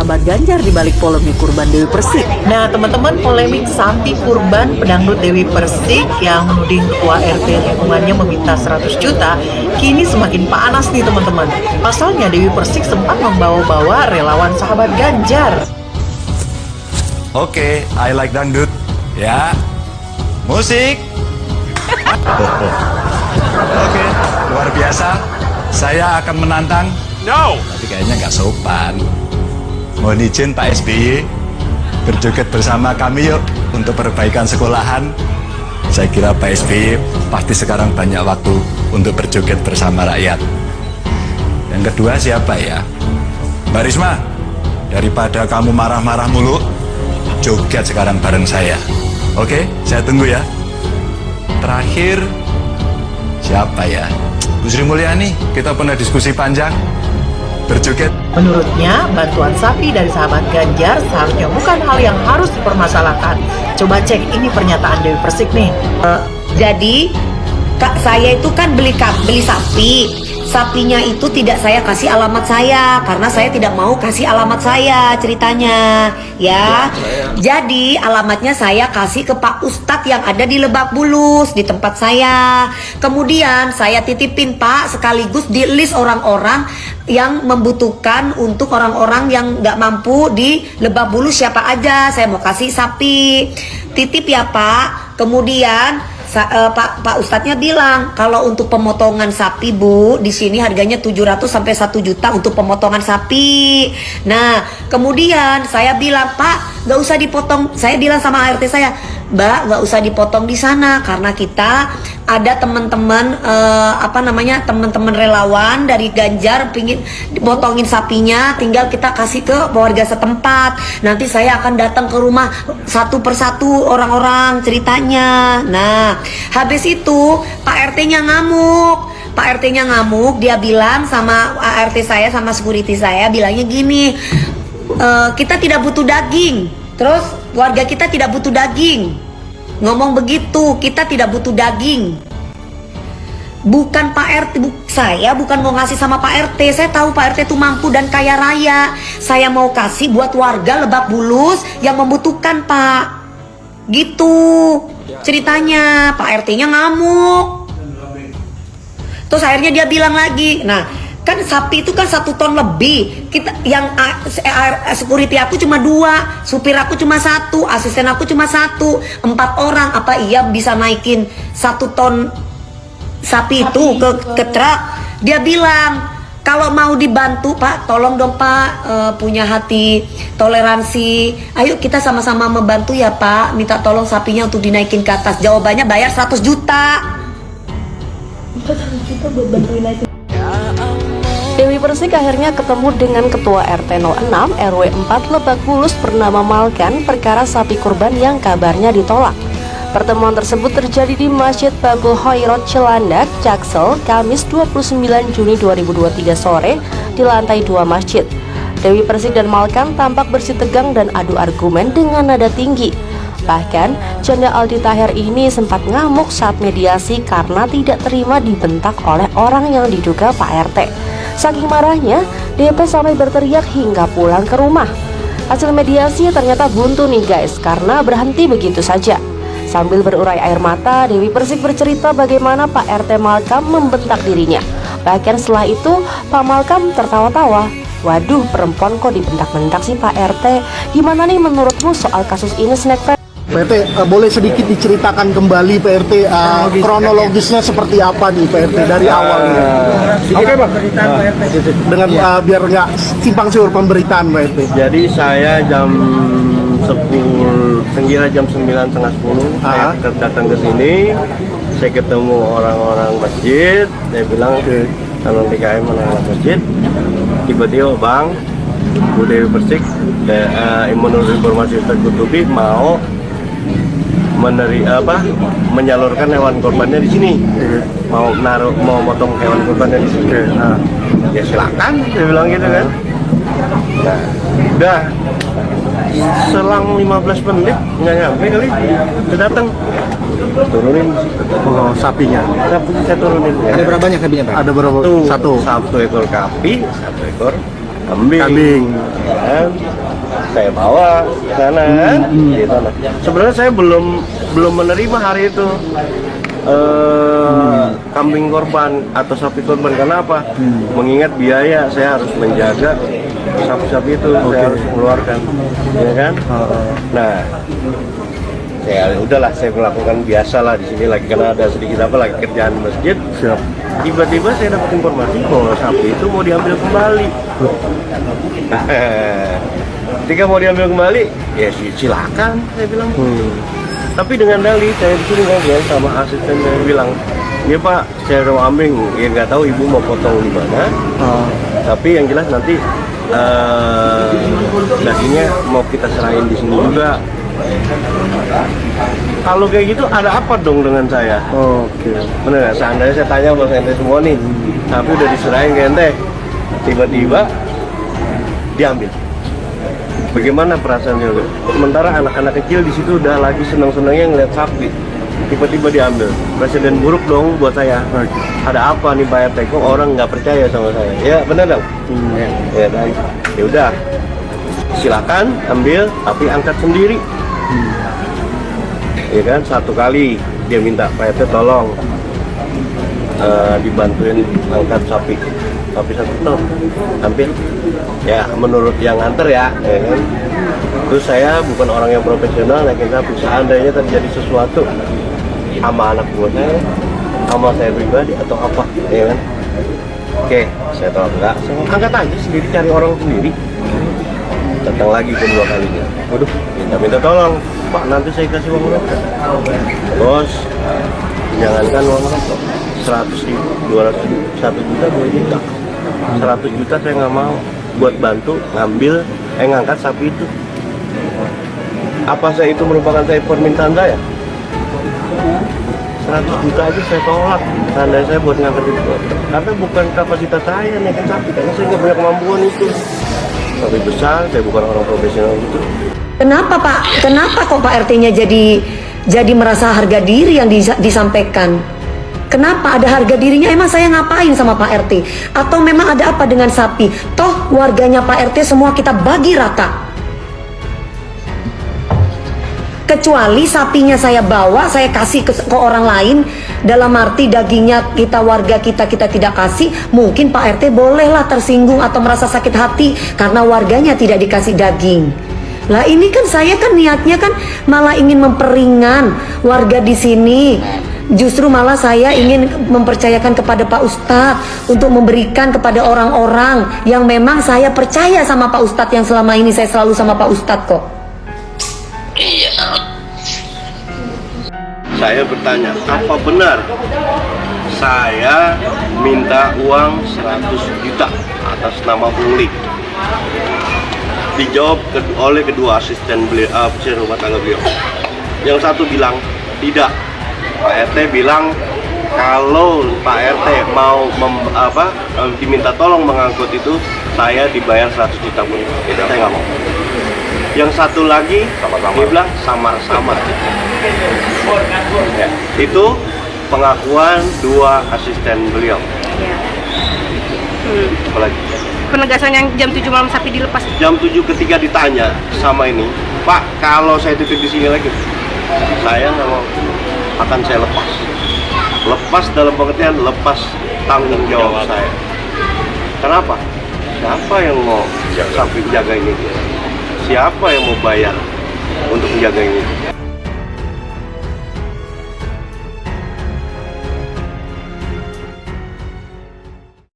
sahabat Ganjar di balik polemik kurban Dewi Persik? Nah teman-teman, polemik sapi kurban pedangdut Dewi Persik yang menuding ketua RT lingkungannya meminta 100 juta kini semakin panas nih teman-teman. Pasalnya Dewi Persik sempat membawa-bawa relawan sahabat Ganjar. Oke, I like dangdut. Ya, musik. Oke, luar biasa. Saya akan menantang. No. Tapi kayaknya nggak sopan. Mohon izin Pak SBY, berjoget bersama kami yuk untuk perbaikan sekolahan. Saya kira Pak SBY pasti sekarang banyak waktu untuk berjoget bersama rakyat. Yang kedua siapa ya? Mbak Risma, daripada kamu marah-marah mulu, joget sekarang bareng saya. Oke, saya tunggu ya. Terakhir, siapa ya? Bu Sri Mulyani, kita pernah diskusi panjang. Berjoget. Menurutnya, bantuan sapi dari sahabat Ganjar seharusnya bukan hal yang harus dipermasalahkan. Coba cek ini pernyataan Dewi Persik nih. Jadi saya itu kan beli sapi. Sapinya itu tidak saya kasih alamat saya karena saya tidak mau kasih alamat saya ceritanya ya. Jadi alamatnya saya kasih ke Pak Ustadz yang ada di Lebak Bulus di tempat saya. Kemudian saya titipin Pak sekaligus di list orang-orang yang membutuhkan untuk orang-orang yang nggak mampu di Lebak Bulus siapa aja saya mau kasih sapi. Titip ya Pak. Kemudian Pak Ustadznya bilang kalau untuk pemotongan sapi Bu di sini harganya 700 sampai 1 juta untuk pemotongan sapi. Nah kemudian saya bilang Pak nggak usah dipotong. Saya bilang sama ART saya, Mbak nggak usah dipotong di sana karena kita ada teman-teman teman-teman relawan dari Ganjar pingin dipotongin sapinya, tinggal kita kasih ke warga setempat. Nanti saya akan datang ke rumah satu persatu orang-orang ceritanya. Nah habis itu Pak RT-nya ngamuk. Pak RT-nya ngamuk, dia bilang sama ART saya sama security saya bilangnya gini, kita tidak butuh daging. Terus warga kita tidak butuh daging. Ngomong begitu, kita tidak butuh daging. Bukan Pak RT, saya bukan mau ngasih sama Pak RT. Saya tahu Pak RT itu mampu dan kaya raya. Saya mau kasih buat warga Lebak Bulus yang membutuhkan Pak. Gitu ceritanya. Pak RT-nya ngamuk. Terus akhirnya dia bilang lagi, nah kan sapi itu kan 1 ton lebih. Kita yang security aku cuma 2, supir aku cuma 1, asisten aku cuma 1, 4 orang. Apa iya bisa naikin 1 ton sapi itu ke truk? Dia bilang kalau mau dibantu Pak, tolong dong Pak, punya hati toleransi. Ayo kita sama-sama membantu ya Pak. Minta tolong sapinya untuk dinaikin ke atas. Jawabannya bayar 100 juta. 100 juta buat bantuin naikin. Dewi Persik akhirnya ketemu dengan Ketua RT 06 RW 4 Lebak Bulus bernama Malkan perkara sapi kurban yang kabarnya ditolak. Pertemuan tersebut terjadi di Masjid Babul Khairot Cilandak, Jaksel, Kamis 29 Juni 2023 sore di lantai 2 masjid. Dewi Persik dan Malkan tampak bersih tegang dan adu argumen dengan nada tinggi. Bahkan, janda Aldi Tahir ini sempat ngamuk saat mediasi karena tidak terima dibentak oleh orang yang diduga Pak RT. Saking marahnya, DP sampai berteriak hingga pulang ke rumah. Hasil mediasi ternyata buntu nih guys, karena berhenti begitu saja. Sambil berurai air mata, Dewi Persik bercerita bagaimana Pak RT Malkam membentak dirinya. Bahkan setelah itu, Pak Malkam tertawa-tawa. Waduh, perempuan kok dibentak-bentak sih Pak RT? Gimana nih menurutmu soal kasus ini, Snack Friend? Pak RT, boleh sedikit diceritakan kembali Pak RT kronologisnya seperti apa nih Pak RT dari awalnya? Oke Pak. Dengan biar nggak simpang siur pemberitaan Pak RT. Jadi saya jam 10, sekira jam 9:30 saya datang ke sini. Saya ketemu orang-orang masjid. Saya bilang kalau DKM anak masjid. Tiba-tiba Bang, Bu Dewi Persik, menurut informasi tertutupi mau menyalurkan hewan korbannya di sini, mau motong hewan korbannya di sini. Nah, ya silakan, saya bilang gitu kan. Nah, udah selang 15 menit nggak nyampe kali, saya datang turunin Sapinya. Sapi saya turunin. Ya. Ada berapa banyak sapinya Pak? Ada berapa? Satu ekor sapi, 1 ekor kambing. Kan? Saya bawa ke sana kan, gitu. Sebenarnya saya belum menerima hari itu kambing korban atau sapi korban. Kenapa? Mengingat biaya saya harus menjaga sapi-sapi itu, saya harus mengeluarkan, ya kan? Nah, ya udahlah, saya melakukan biasalah di sini lagi karena ada sedikit lagi kerjaan masjid. Tiba-tiba saya dapat informasi bahwa sapi itu mau diambil kembali. Ketika mau diambil kembali, ya silakan, saya bilang. Tapi dengan dalih saya di sini ngobrol sama asisten, saya bilang, "Ya Pak, saya mau ambil, ya nggak tahu ibu mau potong di mana. Tapi yang jelas nanti dagingnya mau kita serahin di sini juga." Kalau kayak gitu ada apa dong dengan saya? Bener nggak? Seandainya saya tanya sama ente semua nih, tapi udah diserahin ke ente, tiba-tiba diambil. Bagaimana perasaannya? Sementara anak-anak kecil di situ udah lagi senang-senangnya ngeliat sapi, tiba-tiba diambil. Presiden buruk dong buat saya. Ada apa nih Pak RT? Kok orang nggak percaya sama saya? Ya benar dong. Ya dan ya udah, silakan ambil, tapi angkat sendiri. Ya kan, satu kali dia minta Pak RT tolong dibantuin angkat sapi satu ton, ambil. Ya menurut yang nganter ya kan. Terus saya bukan orang yang profesional naikin sapi. Seandainya terjadi sesuatu sama anak buah saya, sama saya pribadi atau apa, ya kan? Oke, saya tolak enggak, saya angkat aja sendiri, cari orang sendiri. Datang lagi kedua kalinya, waduh, minta tolong Pak, nanti saya kasih uang rokok. Bos, jangankan uang rokok, 100.000, 200.000, 1 juta, 2 juta, 100 juta saya nggak mau buat bantu ngambil, ngangkat sapi itu. Apa saya itu merupakan permintaan saya? 100 juta aja saya tolak, tanda saya buat ngangkat itu. Karena bukan kapasitas saya ngangkat sapi, karena saya nggak punya kemampuan itu. Sapi besar, saya bukan orang profesional gitu. Kenapa Pak? Kenapa kok Pak RT-nya jadi merasa harga diri yang disampaikan? Kenapa ada harga dirinya? Emang saya ngapain sama Pak RT? Atau memang ada apa dengan sapi? Toh warganya Pak RT semua kita bagi rata. Kecuali sapinya saya bawa, saya kasih ke orang lain, dalam arti dagingnya warga kita tidak kasih, mungkin Pak RT bolehlah tersinggung atau merasa sakit hati karena warganya tidak dikasih daging. Lah ini kan saya kan niatnya kan malah ingin memperingan warga di sini. Justru malah saya ingin mempercayakan kepada Pak Ustadz untuk memberikan kepada orang-orang yang memang saya percaya sama Pak Ustadz, yang selama ini saya selalu sama Pak Ustadz kok. Iya. Saya bertanya, apa benar saya minta uang 100 juta atas nama Uli? Dijawab oleh kedua asisten beliau, rumah tangga beliau. Yang satu bilang tidak. Pak RT bilang kalau Pak RT mau diminta tolong mengangkut itu, saya dibayar 100 juta pun saya nggak mau. Yang satu lagi dia bilang samar-samar. Ya, itu pengakuan dua asisten beliau. Apalagi? Penegasan yang jam 7 malam sapi dilepas. Jam 7 ketika ditanya sama ini, Pak, kalau saya titip di sini lagi, saya nggak mau, akan saya lepas. Lepas dalam pengertian lepas tanggung jawab saya. Kenapa? Siapa yang mau sapi jaga ini? Siapa yang mau bayar untuk menjaga ini?